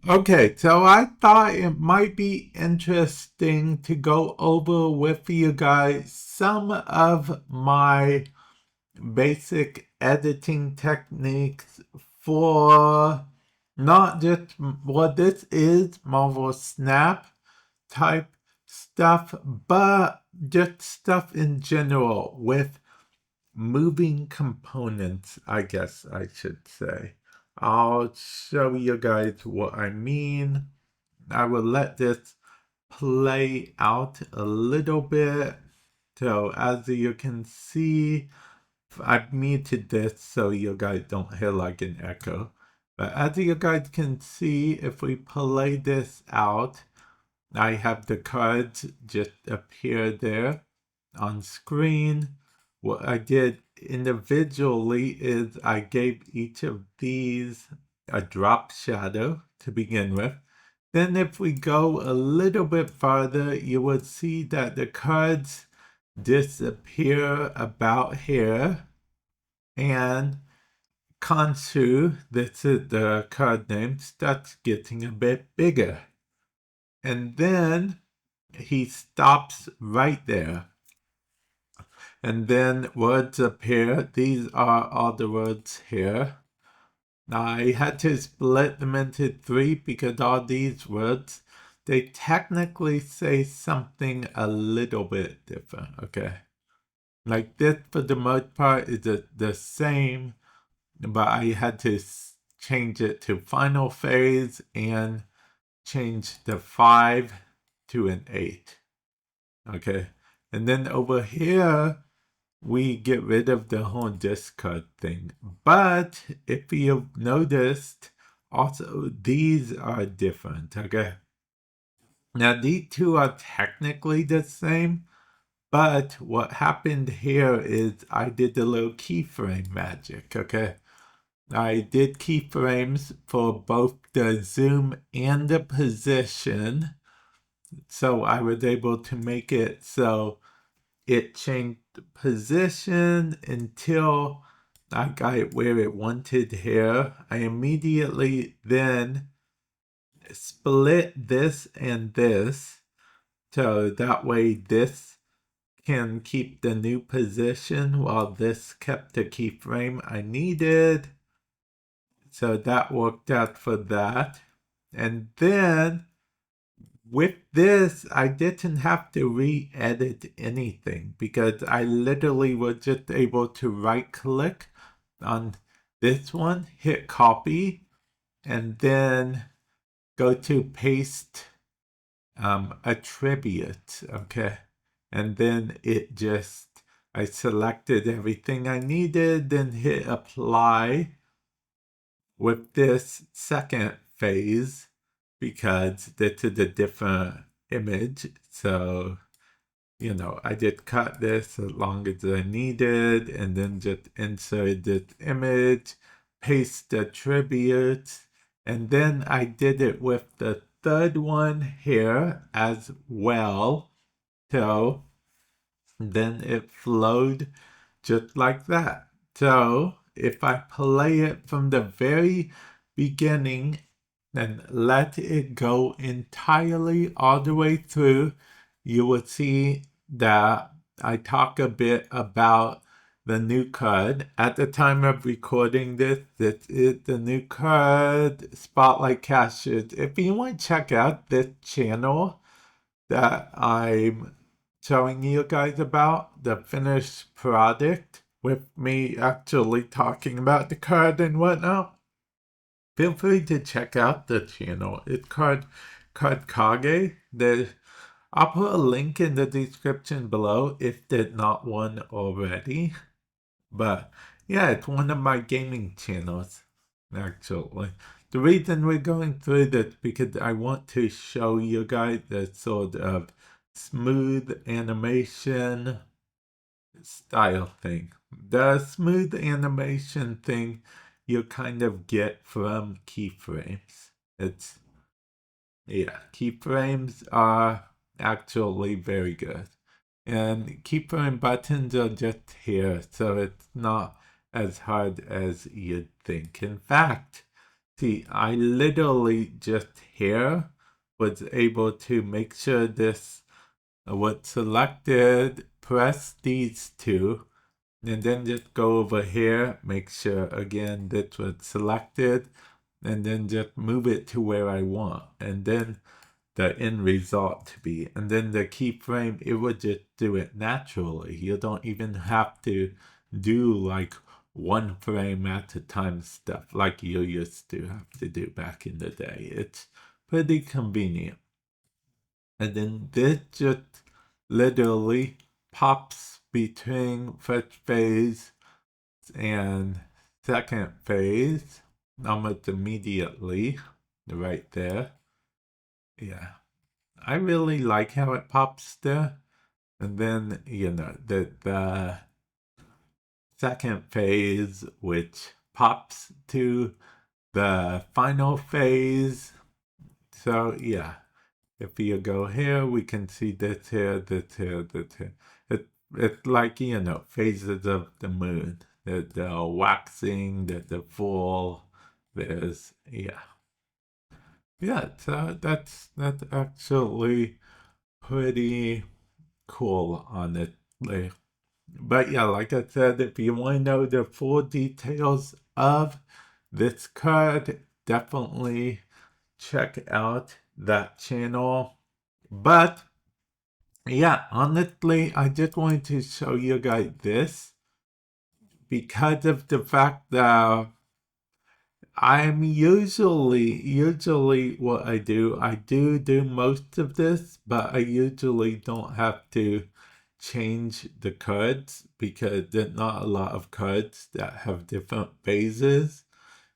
Okay, so I thought it might be interesting to go over with you guys some of my basic editing techniques for not just what this is, Marvel Snap type stuff, but just stuff in general with moving components, I guess I should say. I'll show you guys what I mean. I will let this play out a little bit. So as you can see, I've muted this so you guys don't hear like an echo. But as you guys can see, if we play this out, I have the cards just appear there on screen. What I did individually is I gave each of these a drop shadow to begin with. Then if we go a little bit farther, you will see that the cards disappear about here. And Kansu, this is the card name, starts getting a bit bigger. And then he stops right there. And then words appear. These are all the words here. Now I had to split them into three because all these words, they technically say something a little bit different, okay? Like this for the most part is the same, but I had to change it to final phase and change the 5 to an 8, okay? And then over here, we get rid of the whole discard thing. But if you've noticed, also these are different, okay? Now these two are technically the same, but what happened here is I did a little keyframe magic, okay? I did keyframes for both the zoom and the position, so I was able to make it so it changed position until I got it where it wanted here. I immediately then split this and this, so that way this can keep the new position while this kept the keyframe I needed. So that worked out for that. And then with this, I didn't have to re-edit anything because I literally was just able to right click on this one, hit copy, and then go to paste attribute, okay? And then it just, I selected everything I needed, then hit apply with this second phase because this is a different image. So, you know, I did cut this as long as I needed and then just insert this image, paste the attributes, and then I did it with the third one here as well. So then it flowed just like that. So if I play it from the very beginning and let it go entirely all the way through, you will see that I talk a bit about the new card. At the time of recording this is the new card, Spotlight Cashers. If you want to check out this channel that I'm showing you guys about, the finished product, with me actually talking about the card and whatnot, feel free to check out the channel. It's called Kage. I'll put a link in the description below if there's not one already. But yeah, it's one of my gaming channels, actually. The reason we're going through this because I want to show you guys the sort of smooth animation style thing. The smooth animation thing you kind of get from keyframes. Keyframes are actually very good. And keyframe buttons are just here, so it's not as hard as you'd think. In fact, see, I literally just here was able to make sure this was selected, press these two, and then just go over here, make sure again this was selected, and then just move it to where I want, and then the end result to be. And then the keyframe, it would just do it naturally. You don't even have to do like one frame at a time stuff like you used to have to do back in the day. It's pretty convenient. And then this just literally pops between first phase and second phase almost immediately right there. Yeah, I really like how it pops there. And then, you know, the second phase, which pops to the final phase. So, yeah, if you go here, we can see this here, this here, this here. It's like, you know, phases of the moon. The waxing, the full, there's, yeah. Yeah, so that's actually pretty cool, honestly. But yeah, like I said, if you want to know the full details of this card, definitely check out that channel. But yeah, honestly, I just wanted to show you guys this because of the fact that I'm usually what I do most of this, but I usually don't have to change the cards because there's not a lot of cards that have different phases.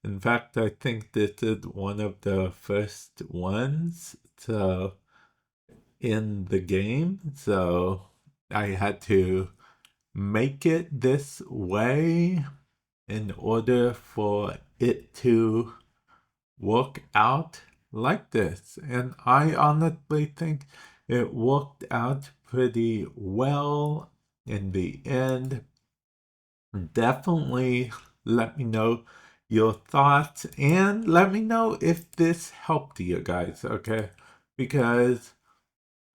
In fact, I think this is one of the first ones in the game, so I had to make it this way in order for it to work out like this. And I honestly think it worked out pretty well in the end. Definitely let me know your thoughts and let me know if this helped you guys, okay? Because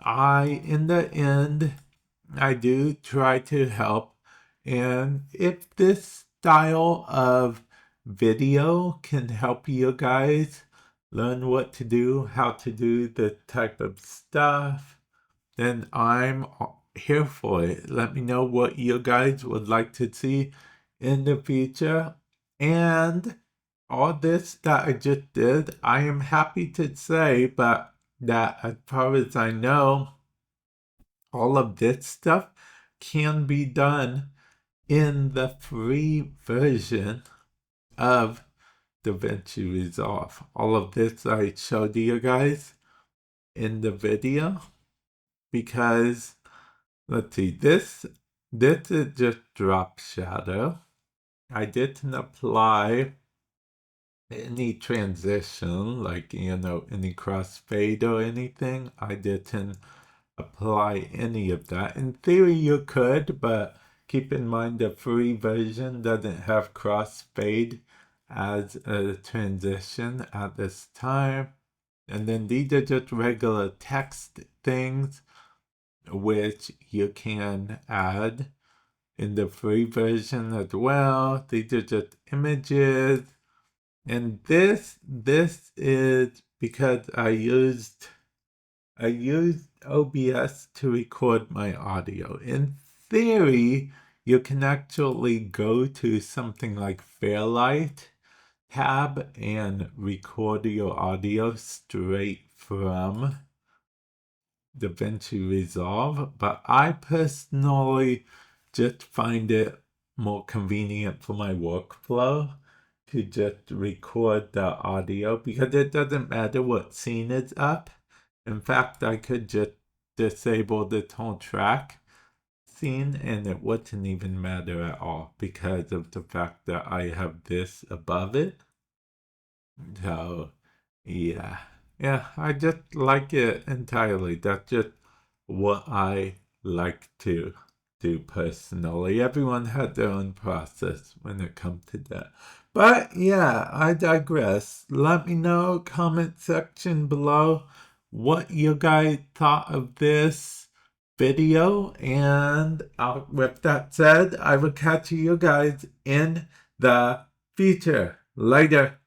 in the end, I do try to help. And if this style of video can help you guys learn what to do, how to do the type of stuff, then I'm here for it. Let me know what you guys would like to see in the future. And all this that I just did, I am happy to say, but that as far as I know, all of this stuff can be done in the free version of DaVinci Resolve. All of this I showed you guys in the video because, let's see, this is just drop shadow. I didn't apply any transition, like, you know, any crossfade or anything. I didn't apply any of that. In theory, you could, but keep in mind the free version doesn't have crossfade as a transition at this time. And then these are just regular text things which you can add in the free version as well. These are just images. And this is because I used OBS to record my audio. In theory, you can actually go to something like Fairlight tab and record your audio straight from DaVinci Resolve, but I personally just find it more convenient for my workflow to just record the audio because it doesn't matter what scene is up. In fact, I could just disable the whole track scene and it wouldn't even matter at all because of the fact that I have this above it. So, yeah. Yeah, I just like it entirely. That's just what I like to do personally. Everyone had their own process when it comes to that. But yeah, I digress. Let me know, comment section below, what you guys thought of this video. And with that said, I will catch you guys in the future. Later.